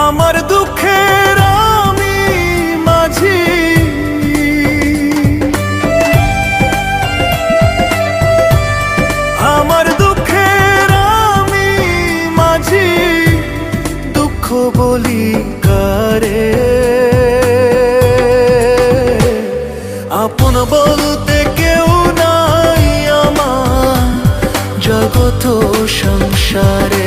আমার দুঃখের আমি মাঝি, আমার দুঃখের আমি মাঝি, দুঃখ বলি কারে। আপন বলতে কেউ নাই আমার জগৎ সংসারে।